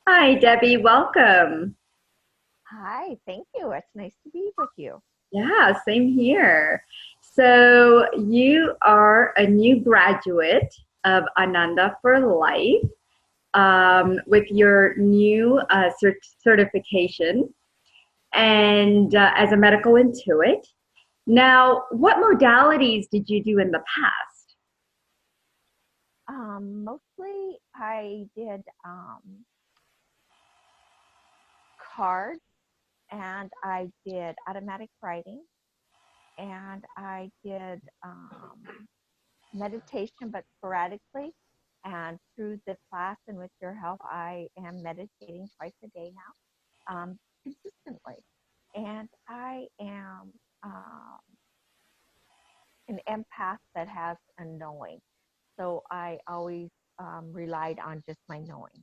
Hi, Debbie. Welcome. Hi, thank you. It's nice to be with you. Yeah, same here. So, you are a new graduate of Ananda for Life with your new certification and as a medical intuit. Now, what modalities did you do in the past? Mostly I did cards and I did automatic writing and I did meditation, but sporadically. And through the class and with your help, I am meditating twice a day now, consistently. And I am an empath that has a knowing. So I always relied on just my knowing.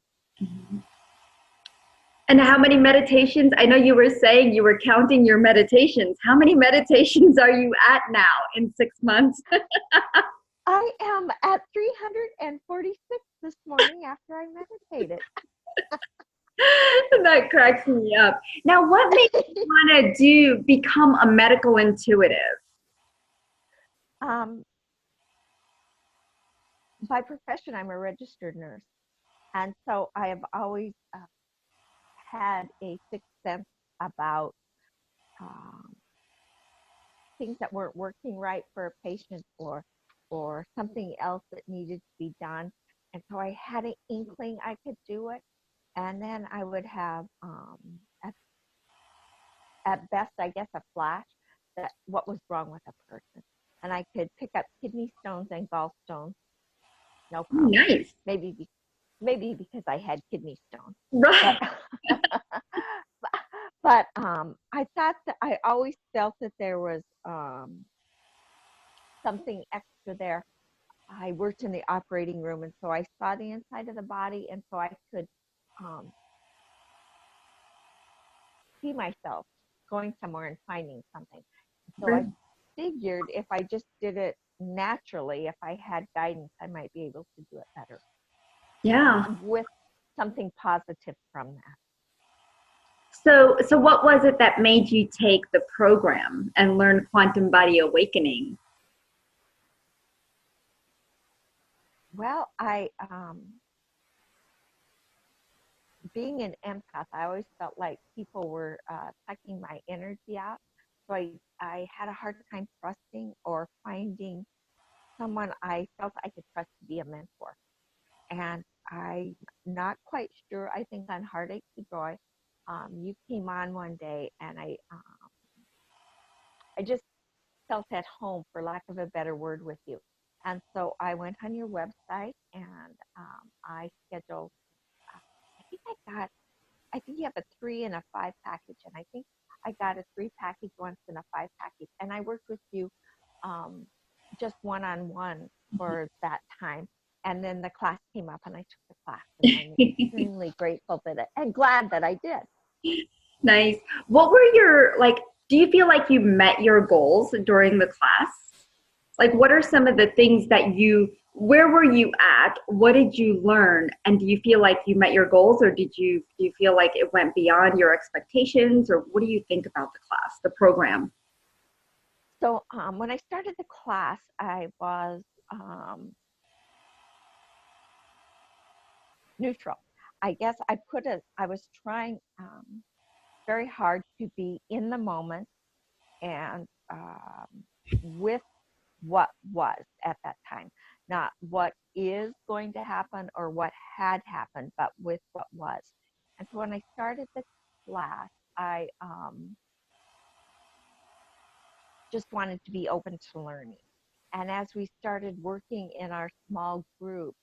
And how many meditations? I know you were saying you were counting your meditations. How many meditations are you at now in 6 months? I am at 346 this morning after I meditated. That cracks me up. Now, what makes you want to become a medical intuitive? um, by profession, I'm a registered nurse. And so I have always had a sixth sense about um, things that weren't working right for a patient or something else that needed to be done. And so I had an inkling I could do it. And then I would have, at best, I guess, a flash that what was wrong with a person. And I could pick up kidney stones and gallstones, no problem. Nice. Maybe because I had kidney stones, but Right. I thought that I always felt that there was something extra there. I worked in the operating room, and so I saw the inside of the body, and so I could um, see myself going somewhere and finding something. So I figured if I just did it naturally, if I had guidance, I might be able to do it better Yeah. with something positive from that. So what was it that made you take the program and learn quantum body awakening? Well, being an empath, I always felt like people were sucking my energy out. So I had a hard time trusting or finding someone I felt I could trust to be a mentor. And I'm not quite sure. I think on Heartache to Joy, you came on one day, and I just felt at home, for lack of a better word, with you. And so I went on your website and I scheduled. Uh, I think I got. I think you have a 3 and a 5 package, and I think I got a 3 package once and a 5 package. And I worked with you um, just one on one for that time. And then the class came up, and I took the class, and I'm extremely grateful that and glad that I did. Nice. What were your like? Do you feel like you met your goals during the class? Like, what are some of the things that where were you at? What did you learn? And do you feel like you met your goals, or do you feel like it went beyond your expectations, or what do you think about the class, the program? So when I started the class, I was neutral. I guess I was trying very hard to be in the moment and with what was at that time, not what is going to happen or what had happened, but with what was. And so when I started the class, I just wanted to be open to learning. And as we started working in our small group,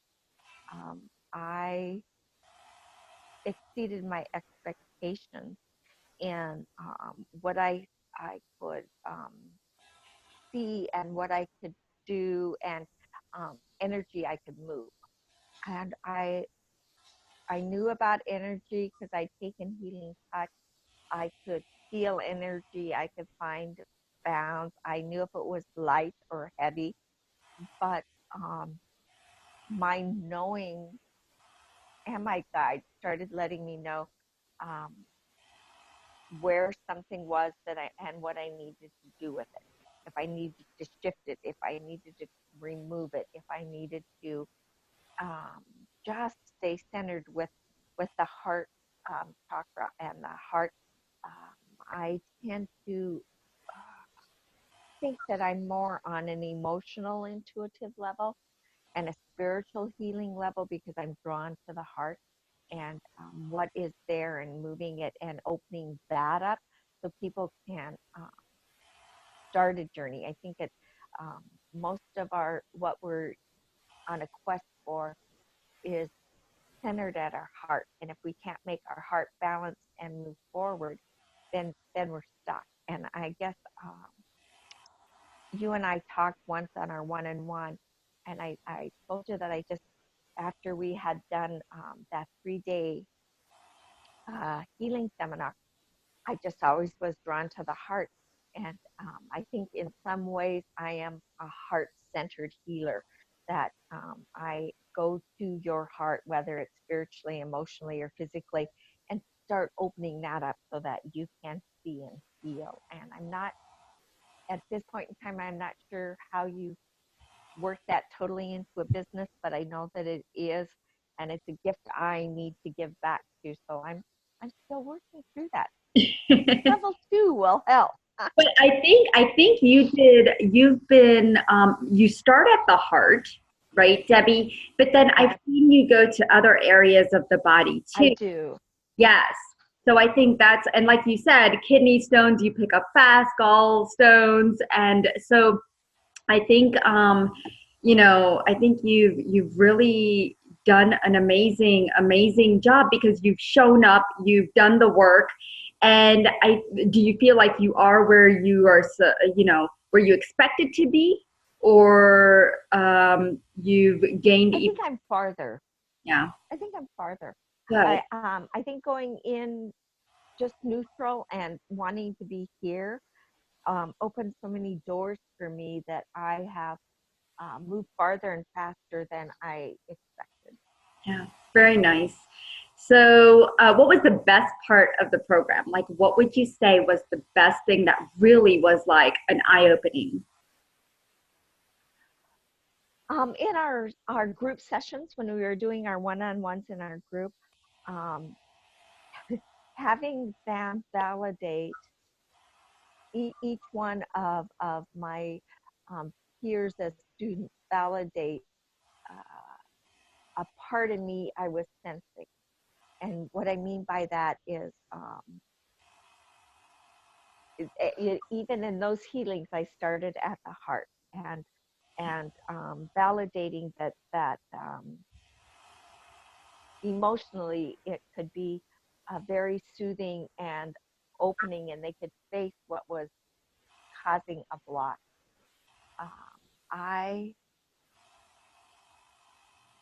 um, I exceeded my expectations in what I could see and what I could do and energy I could move. And I knew about energy because I'd taken healing touch. I could feel energy. I could find bounds. I knew if it was light or heavy, but um, my knowing and my guide started letting me know um, where something was that and what I needed to do with it. If I needed to shift it, if I needed to remove it, if I needed to um, just stay centered with the heart chakra and the heart. I tend to think that I'm more on an emotional, intuitive level and a spiritual healing level because I'm drawn to the heart and what is there and moving it and opening that up so people can start a journey. I think it's um, most of our what we're on a quest for is centered at our heart. And if we can't make our heart balance and move forward, then we're stuck. And I guess you and I talked once on our one-on-one, and I told you that I just after we had done that 3 day healing seminar, I just always was drawn to the heart. And I think in some ways I am a heart centered healer, that I go to your heart, whether it's spiritually, emotionally, or physically, and start opening that up so that you can see and feel. And I'm not, at this point in time, I'm not sure how you work that totally into a business, but I know that it is, and it's a gift I need to give back to. So I'm still working through that. Level 2 will help. But I think you've been you start at the heart, right, Debbie? But then I've Yes, seen you go to other areas of the body I too. do. Yes. So I think that's, and like you said, kidney stones, you pick up fast, gallstones. And so I think, I think you've really done an amazing job because you've shown up, you've done the work. And do you feel like you are where you are, where you expected to be, or you've gained I even, think I'm farther. yeah, I think I'm farther. good. I think going in just neutral and wanting to be here opened so many doors for me that I have moved farther and faster than I expected. Yeah, very nice. So, what was the best part of the program? Like, what would you say was the best thing that really was like an eye opening? In our group sessions, when we were doing our one-on-ones in our group, um, having them validate each one of my peers as students validate a part of me I was sensing. And what I mean by that is even in those healings, I started at the heart and validating that emotionally it could be very soothing and opening, and they could face what was causing a block. Um, I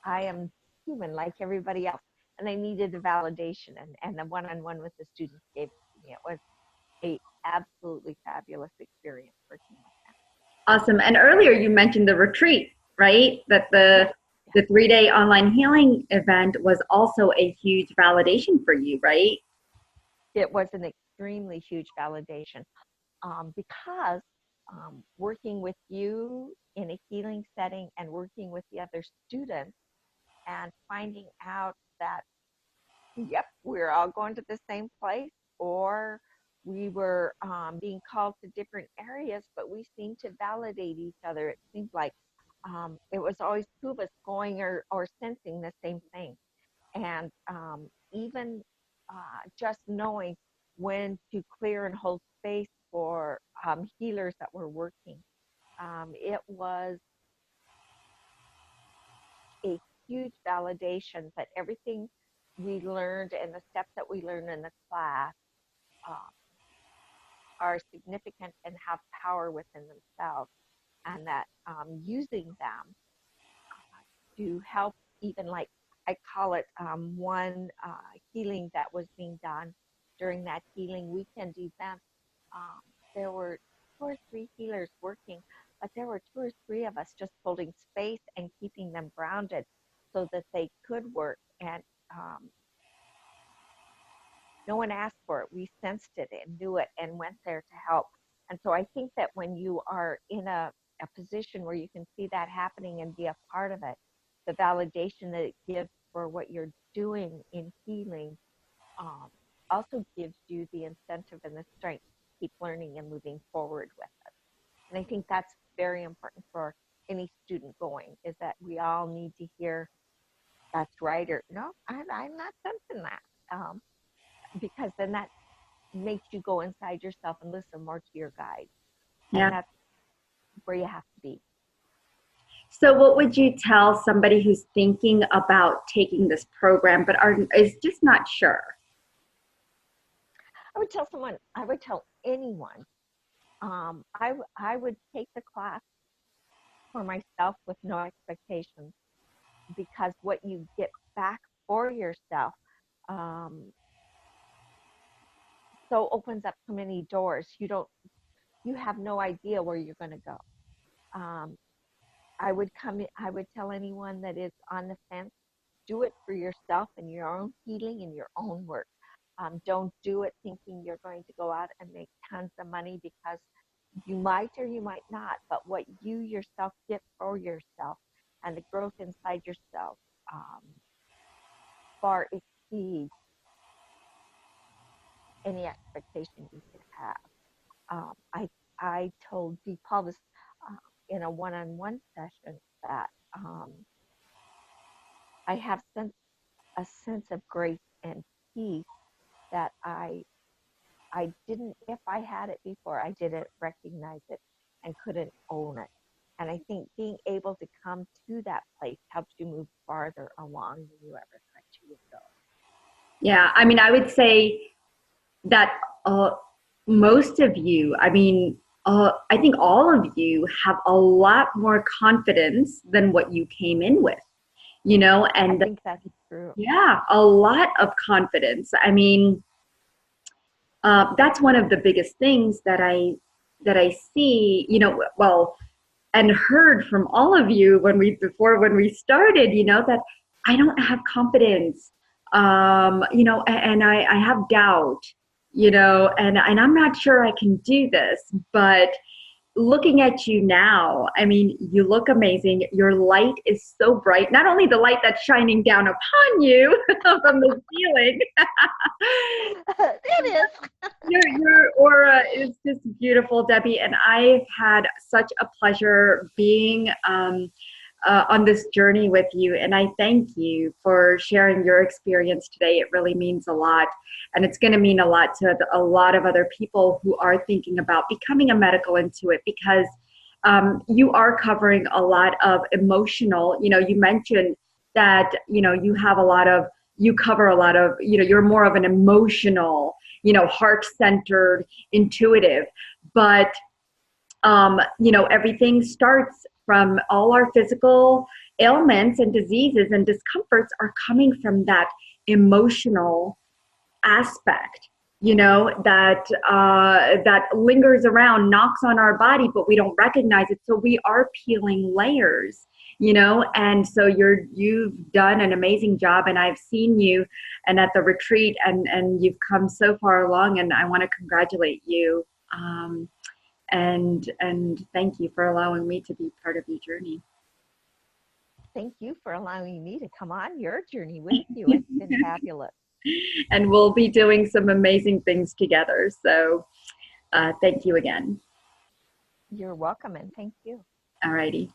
I am human like everybody else, and I needed a validation, and the one-on-one with the students gave it to me. It was a absolutely fabulous experience working with them. Awesome. And earlier you mentioned the retreat, right? That Yes, the 3 day online healing event was also a huge validation for you, right? it was an extremely huge validation because working with you in a healing setting and working with the other students and finding out that, yep, we're all going to the same place, or we were being called to different areas, but we seemed to validate each other. It seemed like it was always two of us going or sensing the same thing. And even just knowing when to clear and hold space for healers that were working. It was a huge validation that everything we learned and the steps that we learned in the class uh, are significant and have power within themselves, and that using them to help, even like I call it one healing that was being done during that healing weekend event. Um, there were 2 or 3 healers working, but there were 2 or 3 of us just holding space and keeping them grounded so that they could work. And no one asked for it. We sensed it and knew it and went there to help. And so I think that when you are in a position where you can see that happening and be a part of it, the validation that it gives for what you're doing in healing um, also gives you the incentive and the strength to keep learning and moving forward with it. And I think that's very important for any student going, is that we all need to hear that's right, or no, I'm not sensing that. Because then that makes you go inside yourself and listen more to your guide. Yeah. And that's where you have to be. So what would you tell somebody who's thinking about taking this program but is just not sure? I would tell anyone, I would take the class for myself with no expectations, because what you get back for yourself so opens up so many doors. You have no idea where you're going to go. I would tell anyone that is on the fence, do it for yourself and your own healing and your own work. Don't do it thinking you're going to go out and make tons of money, because you might or you might not, but what you yourself get for yourself and the growth inside yourself far exceeds any expectation you could have. I told Dee Paul this in a one-on-one session that I have a sense of grace and peace that I didn't, if I had it before, I didn't recognize it and couldn't own it. And I think being able to come to that place helps you move farther along than you ever thought you would go. Yeah, I mean, I would say that most of you, I think all of you have a lot more confidence than what you came in with, I think that's true. Yeah, a lot of confidence. I mean, that's one of the biggest things that I see, well, and heard from all of you when we started, that I don't have confidence, and I have doubt, and I'm not sure I can do this. But looking at you now, I mean, you look amazing. Your light is so bright. Not only the light that's shining down upon you from the ceiling. It is. Your aura is just beautiful, Debbie, and I've had such a pleasure being on this journey with you. And I thank you for sharing your experience today. It really means a lot, and it's going to mean a lot to a lot of other people who are thinking about becoming a medical intuit, because you are covering a lot of emotional. You mentioned that you cover a lot of, you're more of an emotional, heart-centered, intuitive. But, everything starts from all our physical ailments and diseases and discomforts are coming from that emotional aspect, that lingers around, knocks on our body, but we don't recognize it. So we are peeling layers, and so you've done an amazing job, and I've seen you and at the retreat, and you've come so far along, and I want to congratulate you, and thank you for allowing me to be part of your journey. Thank you for allowing me to come on your journey with you. It's been fabulous. And we'll be doing some amazing things together. So thank you again. You're welcome, and thank you. All righty.